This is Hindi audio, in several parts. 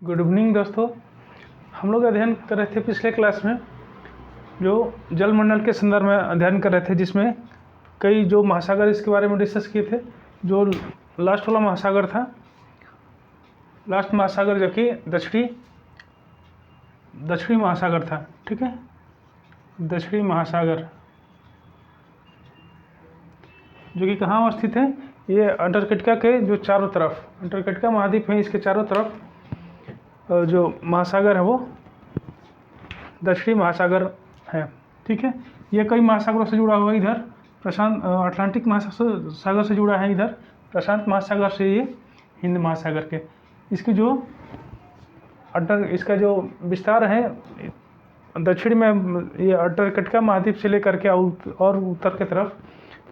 गुड इवनिंग दोस्तों। हम लोग अध्ययन कर रहे थे पिछले क्लास में जो जलमंडल के संदर्भ में अध्ययन कर रहे थे, जिसमें कई जो महासागर इसके बारे में डिस्कस किए थे। जो लास्ट वाला महासागर था, लास्ट महासागर जो कि दक्षिणी महासागर था, ठीक है। दक्षिणी महासागर जो कि कहाँ स्थित है, ये अंटार्कटिका के जो चारों तरफ, अंटार्कटिका महाद्वीप है, इसके चारों तरफ जो महासागर है वो दक्षिणी महासागर है, ठीक है। ये कई महासागरों से जुड़ा हुआ है। इधर अटलांटिक महासागर से जुड़ा है, इधर प्रशांत महासागर से ये हिंद महासागर के। इसकी जो इसका जो विस्तार है दक्षिण में, ये अंटार्कटिका महाद्वीप से लेकर के और उत्तर की तरफ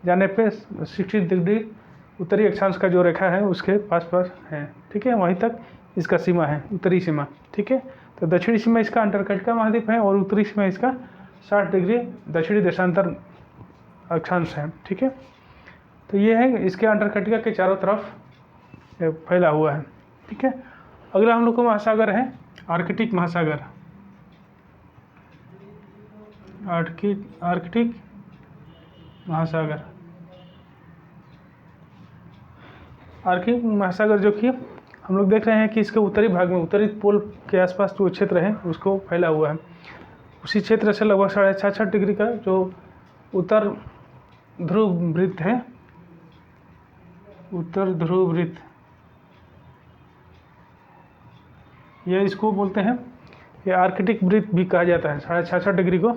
जाने पे 60 डिग्री उत्तरी अक्षांश का जो रेखा है उसके पास है, ठीक है। वहीं तक इसका सीमा है, उत्तरी सीमा, ठीक है। तो दक्षिणी सीमा इसका अंटार्कटिका महाद्वीप है और उत्तरी सीमा इसका 60 डिग्री दक्षिणी देशांतर अक्षांश है, ठीक है। तो ये है, इसके अंटार्कटिका के चारों तरफ फैला हुआ है, ठीक है। अगला हम लोग का महासागर है आर्कटिक महासागर। आर्कटिक महासागर, आर्कटिक महासागर जो कि हम लोग देख रहे हैं कि इसके उत्तरी भाग में, उत्तरी पोल के आसपास जो क्षेत्र है उसको फैला हुआ है। उसी क्षेत्र से लगभग 66.5 डिग्री का जो उत्तर ध्रुव वृत्त है, उत्तर ध्रुव वृत्त, ये इसको बोलते हैं, ये आर्कटिक वृत्त भी कहा जाता है। 66.5 डिग्री को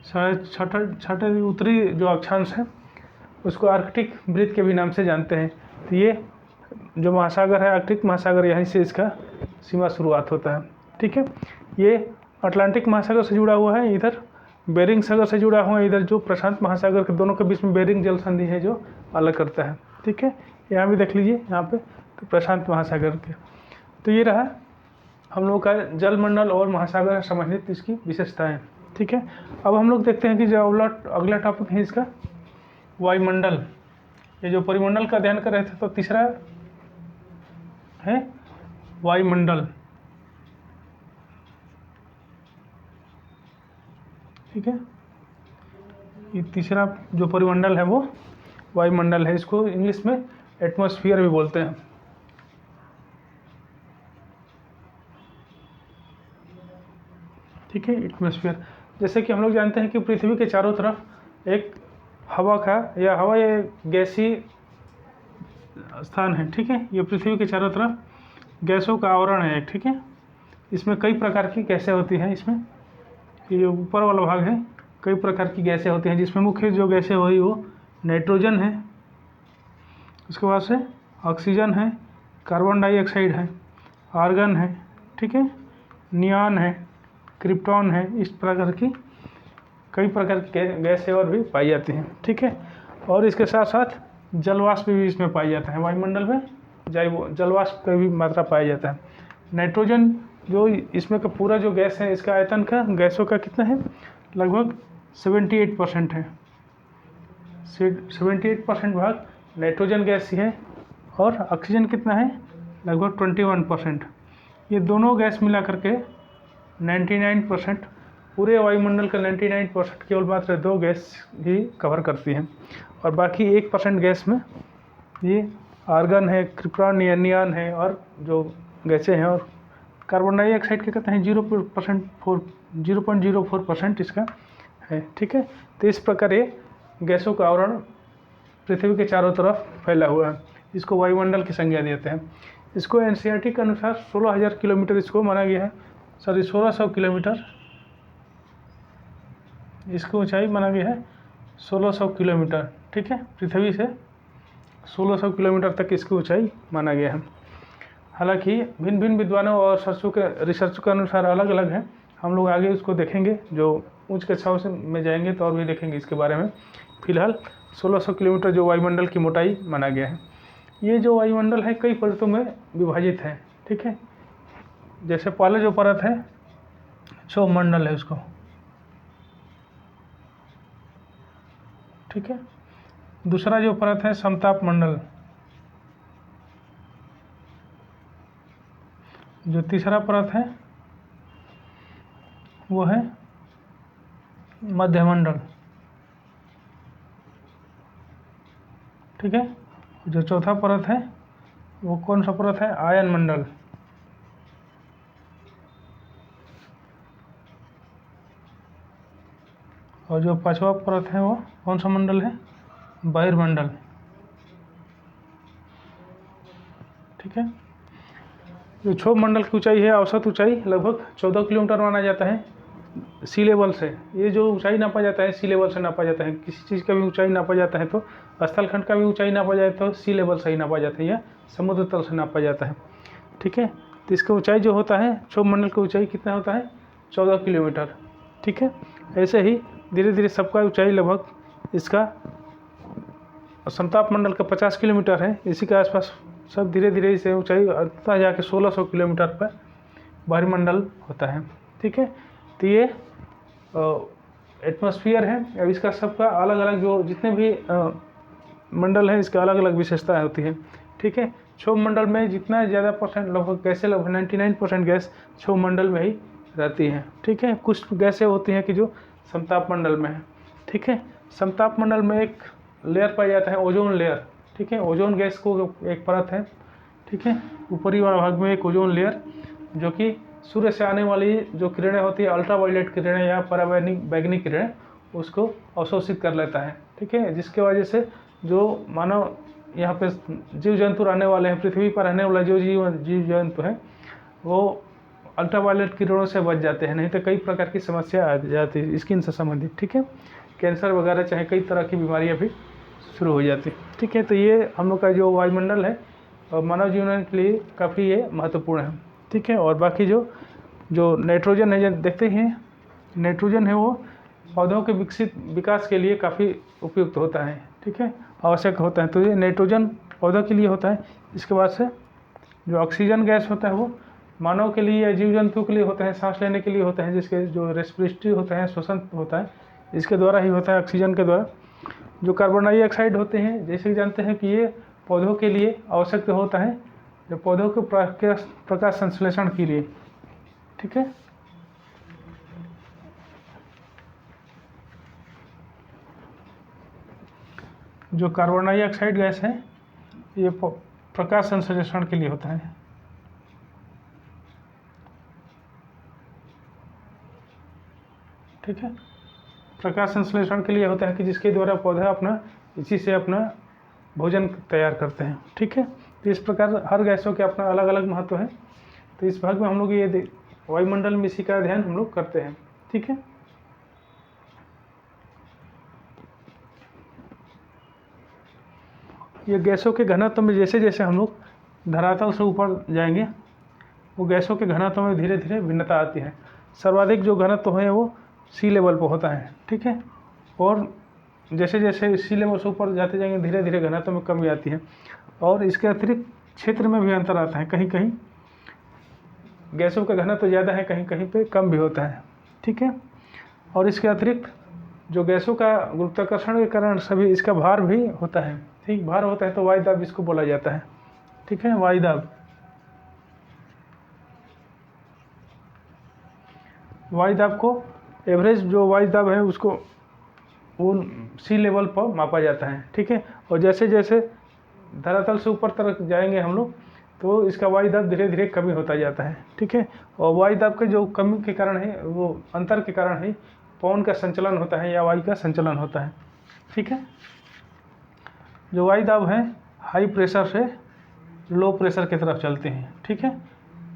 66 उत्तरी जो अक्षांश है उसको आर्कटिक वृत्त के भी नाम से जानते हैं। तो ये जो महासागर है आर्कटिक महासागर, यहीं से इसका सीमा शुरुआत होता है, ठीक है। ये अटलांटिक महासागर से जुड़ा हुआ है, इधर बेरिंग सागर से जुड़ा हुआ है, इधर जो प्रशांत महासागर के दोनों के बीच में बेरिंग जल संधि है जो अलग करता है, ठीक है। यहाँ भी देख लीजिए, यहाँ पे तो प्रशांत महासागर के। तो ये रहा हम लोग का जलमंडल और महासागर संबंधित इसकी विशेषताएँ, ठीक है। अब हम लोग देखते हैं कि जो अगला टॉपिक है इसका वायुमंडल। ये जो परिमंडल का अध्ययन कर रहे थे, तो तीसरा है वायुमंडल, ठीक है। ये तीसरा जो परिमंडल है वो वायुमंडल है। इसको इंग्लिश में एटमॉस्फेयर भी बोलते हैं, ठीक है, एटमॉस्फेयर। जैसे कि हम लोग जानते हैं कि पृथ्वी के चारों तरफ एक हवा ये गैसीय स्थान है, ठीक है। ये पृथ्वी के चारों तरफ गैसों का आवरण है, ठीक है। इसमें कई प्रकार की गैसें होती हैं। इसमें ये जो ऊपर वाला भाग है, कई प्रकार की गैसें होती हैं, जिसमें मुख्य जो गैसें हुई वो नाइट्रोजन है, उसके बाद से ऑक्सीजन है, कार्बन डाइऑक्साइड है, आर्गन है, ठीक है, नियॉन है, क्रिप्टॉन है। इस प्रकार की कई प्रकार की गैसें और भी पाई जाती हैं, ठीक है। और इसके साथ साथ जलवाष्प भी इसमें पाया जाता है। वायुमंडल में जलवाष्प का भी मात्रा पाया जाता है। नाइट्रोजन जो इसमें का पूरा जो गैस है, इसका आयतन का गैसों का कितना है, लगभग 78% है। 78% भाग नाइट्रोजन गैस ही है और ऑक्सीजन कितना है, लगभग 21%। ये दोनों गैस मिला करके 99%, पूरे वायुमंडल का 99% केवल मात्र 2 गैस ही कवर करती हैं, और बाकी 1% गैस में ये आर्गन है, क्रिप्टॉन, नियॉन है और जो गैसें हैं। और कार्बन डाइऑक्साइड के कहते हैं 0.04% इसका है, ठीक है। तो इस प्रकार ये गैसों का आवरण पृथ्वी के चारों तरफ फैला हुआ है। इसको वायुमंडल की संज्ञा देते हैं। इसको एनसीईआरटी के अनुसार 16,000 किलोमीटर इसको माना गया है, 1600 किलोमीटर इसकी ऊंचाई माना गया है, 1600 किलोमीटर, ठीक है। पृथ्वी से 1600 किलोमीटर तक इसकी ऊंचाई माना गया है। हालांकि भिन्न भिन्न विद्वानों और रिसर्च के अनुसार अलग अलग है। हम लोग आगे उसको देखेंगे, जो उच्च कक्षाओं से में जाएंगे तो और भी देखेंगे इसके बारे में। फिलहाल 1600 किलोमीटर जो वायुमंडल की मोटाई माना गया है। ये जो वायुमंडल है कई परतों में विभाजित है, ठीक है। जैसे पहले जो परत है क्षोभमंडल है उसको, ठीक है। दूसरा जो परत है समताप मंडल, जो तीसरा परत है वो है मध्यमंडल, ठीक है। जो चौथा परत है वो कौन सा परत है? आयन मंडल। और जो पांचवा परत है वो कौन सा मंडल है? बहिर्मंडल, ठीक है। जो क्षोभ मंडल की ऊंचाई है, औसत ऊंचाई लगभग 14 किलोमीटर माना जाता है सी लेवल से। ये जो ऊंचाई नापा जाता है सी लेवल से नापा जाता है। किसी चीज़ का भी ऊंचाई नापा जाता है तो स्थलखंड का भी ऊंचाई नापा जाए तो सी लेवल से ही नापा जाता है या समुद्र तल से नापा जाता है, ठीक है। तो इसका ऊंचाई जो होता है, क्षोभ मंडल की ऊंचाई कितना होता है? 14 किलोमीटर, ठीक है। ऐसे ही धीरे धीरे सबका ऊंचाई लगभग इसका समताप मंडल का 50 किलोमीटर है, इसी के आसपास सब धीरे धीरे इसे ऊंचाई अंततः जाके 1600 किलोमीटर पर वायुमंडल होता है, ठीक है। तो ये एटमॉस्फेयर है। अब इसका सबका अलग अलग जो जितने भी मंडल है इसका अलग अलग विशेषताएं होती है, ठीक है। क्षोभ मंडल में जितना ज़्यादा परसेंट लगभग गैसें, लगभग 99% गैस क्षोभ मंडल में ही रहती हैं, ठीक है। कुछ गैसें होती हैं कि जो समताप मंडल में है, ठीक है। समताप मंडल में एक लेयर पाया जाता है ओजोन लेयर, ठीक है। ओजोन गैस को एक परत है, ठीक है। ऊपरी भाग में एक ओजोन लेयर जो कि सूर्य से आने वाली जो किरणें होती है, अल्ट्रावायलेट किरणें या पराबैंगनी किरणें, उसको अवशोषित कर लेता है, ठीक है। जिसके वजह से जो मानव यहाँ पे जीव जंतु रहने वाले हैं, पृथ्वी पर रहने वाले जो जीव जंतु हैं वो अल्ट्रावायलेट किरणों से बच जाते हैं, नहीं तो कई प्रकार की समस्या आ जाती है स्किन से संबंधित, ठीक है। कैंसर वगैरह चाहे कई तरह की बीमारियाँ भी शुरू हो जाती है, ठीक है। तो ये हम लोग का जो वायुमंडल है और मानव जीवन के लिए काफ़ी ये महत्वपूर्ण है, ठीक है। और बाकी जो नाइट्रोजन है, जब देखते हैं नाइट्रोजन है वो पौधों के विकास के लिए काफ़ी उपयुक्त होता है, ठीक है, आवश्यक होता है। तो ये नाइट्रोजन पौधों के लिए होता है। इसके बाद से जो ऑक्सीजन गैस होता है वो मानव के लिए या जीव जंतु के लिए होता है, सांस लेने के लिए होता है, जिसके जो रेस्पिरेटरी होता है, श्वसन होता है, इसके द्वारा ही होता है, ऑक्सीजन के द्वारा। जो कार्बन डाइऑक्साइड होते हैं, जैसे कि जानते हैं कि ये पौधों के लिए आवश्यक होता है, जो पौधों के प्रकाश संश्लेषण के लिए, ठीक है। जो कार्बन डाइऑक्साइड गैस है ये प्रकाश संश्लेषण के लिए होता है, ठीक है। प्रकाश संश्लेषण के लिए होता है कि जिसके द्वारा पौधा अपना इसी से अपना भोजन तैयार करते हैं, ठीक है। तो इस प्रकार हर गैसों के अपना अलग अलग महत्व है। तो इस भाग में हम लोग ये वायुमंडल में इसी का अध्ययन हम लोग करते हैं, ठीक है। ये गैसों के घनत्व में जैसे जैसे हम लोग धरातल से ऊपर जाएंगे वो गैसों के घनत्व में धीरे धीरे भिन्नता आती है। सर्वाधिक जो घनत्व है वो सी लेवल पर होता है, ठीक है। और जैसे जैसे सी लेवल से ऊपर जाते जाएंगे धीरे धीरे घनत्व में कमी आती है। और इसके अतिरिक्त क्षेत्र में भी अंतर आता है, कहीं कहीं गैसों का घनत्व ज़्यादा है, कहीं कहीं पे कम भी होता है, ठीक है। और इसके अतिरिक्त जो गैसों का गुरुत्वाकर्षण के कारण सभी इसका भार भी होता है, ठीक। भार होता है तो वायुदाब इसको बोला जाता है, ठीक है, वायुदाब। वायुदाब को एवरेज जो वायुदाब है उसको वो सी लेवल पर मापा जाता है, ठीक है। और जैसे जैसे धरातल से ऊपर तरफ जाएंगे हम लोग तो इसका वायुदाब धीरे धीरे कमी होता जाता है, ठीक है। और वायुदाब के जो कमी के कारण है वो अंतर के कारण ही पवन का संचलन होता है या वायु का संचलन होता है, ठीक है। जो वायुदाब है हाई प्रेशर से लो प्रेशर की तरफ चलते हैं, ठीक है।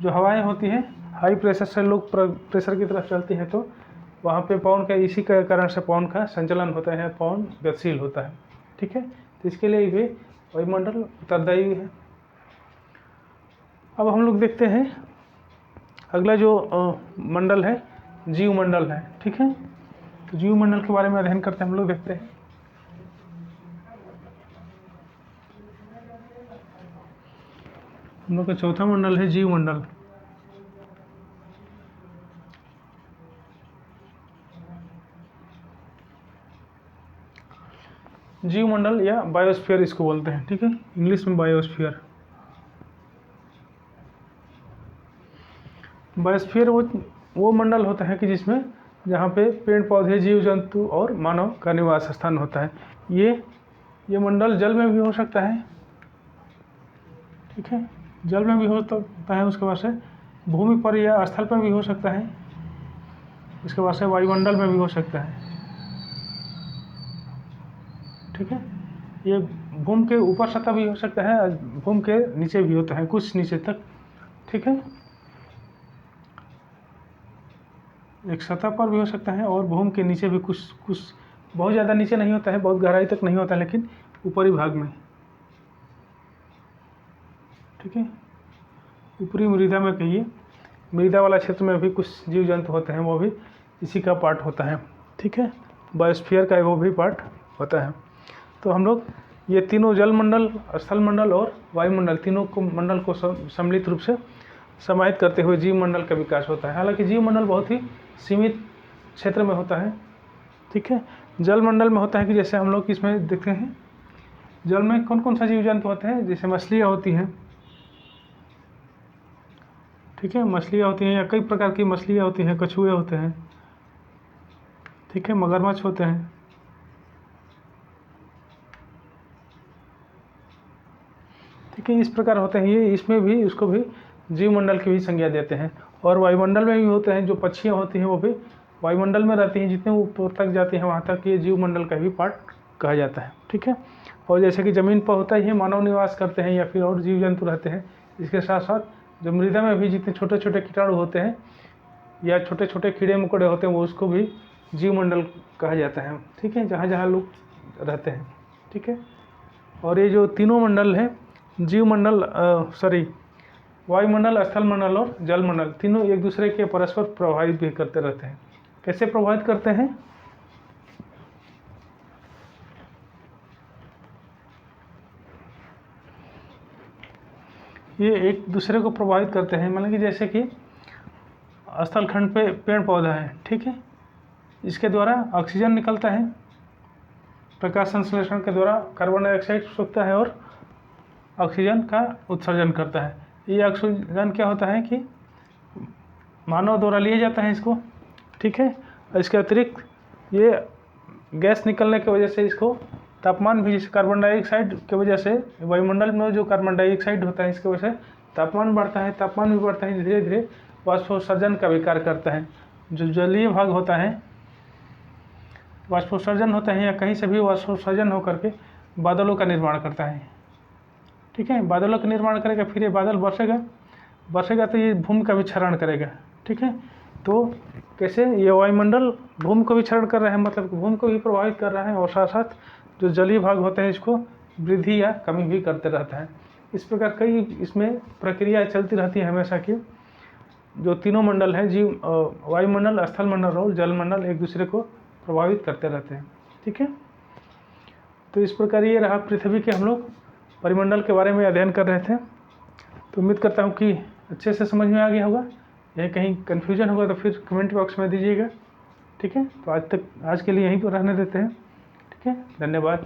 जो हवाएं होती हैं हाई प्रेशर से लो प्रेशर की तरफ चलती हैं तो वहाँ पे पवन का इसी के कारण से पवन का संचलन होता है, पवन गतिशील होता है, ठीक है। तो इसके लिए भी वायुमंडल उत्तरदायी है। अब हम लोग देखते हैं अगला जो मंडल है जीव मंडल है, ठीक है। तो जीव मंडल के बारे में अध्ययन करते हैं हम लोग, देखते हैं। हम लोग का चौथा मंडल है जीव मंडल। जीव मंडल या बायोस्फीयर इसको बोलते हैं, ठीक है, इंग्लिश में बायोस्फीयर। बायोस्फीयर वो मंडल होता है कि जिसमें जहाँ पे पेड़ पौधे, जीव जंतु और मानव का निवास स्थान होता है। ये मंडल जल में भी हो सकता है, ठीक है, जल में भी हो सकता है, उसके बाद से भूमि पर या स्थल पर भी हो सकता है, इसके बाद से वायुमंडल में भी हो सकता है, ठीक है। ये भूमि के ऊपर सतह भी हो सकता है, भूमि के नीचे भी होता है, कुछ नीचे तक, ठीक है। एक सतह पर भी हो सकता है और भूमि के नीचे भी कुछ बहुत ज़्यादा नीचे नहीं होता है, बहुत गहराई तक नहीं होता है, लेकिन ऊपरी भाग में, ठीक है। ऊपरी मृदा में कहिए, मृदा वाला क्षेत्र में भी कुछ जीव जंतु होते हैं, वो भी इसी का पार्ट होता है, ठीक है। बायोस्फीयर का वो भी पार्ट होता है। तो हम लोग ये तीनों जल मंडल, स्थल मंडल और वायुमंडल, तीनों को मंडल को सम्मिलित रूप से समाहित करते हुए जीव मंडल का विकास होता है। हालांकि जीव मंडल बहुत ही सीमित क्षेत्र में होता है, ठीक है। जल मंडल में होता है कि जैसे हम लोग इसमें देखते हैं, जल में कौन कौन सा जीव जंतु होते हैं, जैसे मछलियाँ होती हैं, ठीक है, मछलियाँ होती हैं या कई प्रकार की मछलियाँ होती हैं, कछुए होते हैं, ठीक है, मगरमच्छ होते हैं, ठीक है। इस प्रकार होते हैं ये, इसमें भी उसको भी जीव मंडल की भी संज्ञा देते हैं। और वायुमंडल में भी होते हैं, जो पक्षियाँ होती हैं वो भी वायुमंडल में रहती हैं, जितने ऊपर तक जाती हैं वहाँ तक ये जीव मंडल का भी पार्ट कहा जाता है, ठीक है। और जैसे कि ज़मीन पर होता ही मानव निवास करते हैं या फिर और जीव जंतु रहते हैं, इसके साथ साथ जो मृदा में भी जितने छोटे छोटे कीटाणु होते हैं या छोटे छोटे कीड़े मकोड़े होते हैं, वो उसको भी जीव मंडल कहा जाता है, ठीक है, जहाँ जहाँ लोग रहते हैं, ठीक है। और ये जो तीनों मंडल हैं, जीव मंडल वायुमंडल, स्थल मंडल और जल मंडल, तीनों एक दूसरे के परस्पर प्रभावित भी करते रहते हैं। कैसे प्रभावित करते हैं? ये एक दूसरे को प्रभावित करते हैं, मतलब कि जैसे कि स्थल खंड पे पेड़ पौधा है, ठीक है, इसके द्वारा ऑक्सीजन निकलता है, प्रकाश संश्लेषण के द्वारा कार्बन डाइऑक्साइड सोखता है और ऑक्सीजन का उत्सर्जन करता है। ये ऑक्सीजन क्या होता है कि मानव द्वारा लिया जाता है इसको, ठीक है। इसके अतिरिक्त ये गैस निकलने की वजह से इसको तापमान भी, जैसे कार्बन डाइऑक्साइड की वजह से वायुमंडल में जो कार्बन डाइऑक्साइड होता है इसकी वजह से तापमान बढ़ता है, तापमान भी बढ़ता है, धीरे धीरे वाष्पोत्सर्जन का भी कार्य करता है। जो जलीय भाग होता है वाष्पोत्सर्जन होता है या कहीं से भी वाष्पोत्सर्जन होकर के बादलों का निर्माण करता है, ठीक है। बादलों का निर्माण करेगा, फिर ये बादल बरसेगा तो ये भूमि का भी क्षरण करेगा, ठीक है। तो कैसे ये वायुमंडल भूमि को भी क्षरण कर रहा है, मतलब भूमि को भी प्रभावित कर रहा है, और साथ साथ जो जलीय भाग होते हैं इसको वृद्धि या कमी भी करते रहता है। इस प्रकार कई इसमें प्रक्रिया चलती रहती है हमेशा की। जो तीनों मंडल हैं, जीव वायुमंडल, स्थल मंडल और जल मंडल, एक दूसरे को प्रभावित करते रहते हैं, ठीक है। तो इस प्रकार ये रहा पृथ्वी के हम लोग परिमंडल के बारे में अध्ययन कर रहे थे। तो उम्मीद करता हूँ कि अच्छे से समझ में आ गया होगा। यही कहीं कन्फ्यूजन होगा तो फिर कमेंट बॉक्स में दीजिएगा, ठीक है। तो आज के लिए यहीं पर रहने देते हैं, ठीक है। धन्यवाद।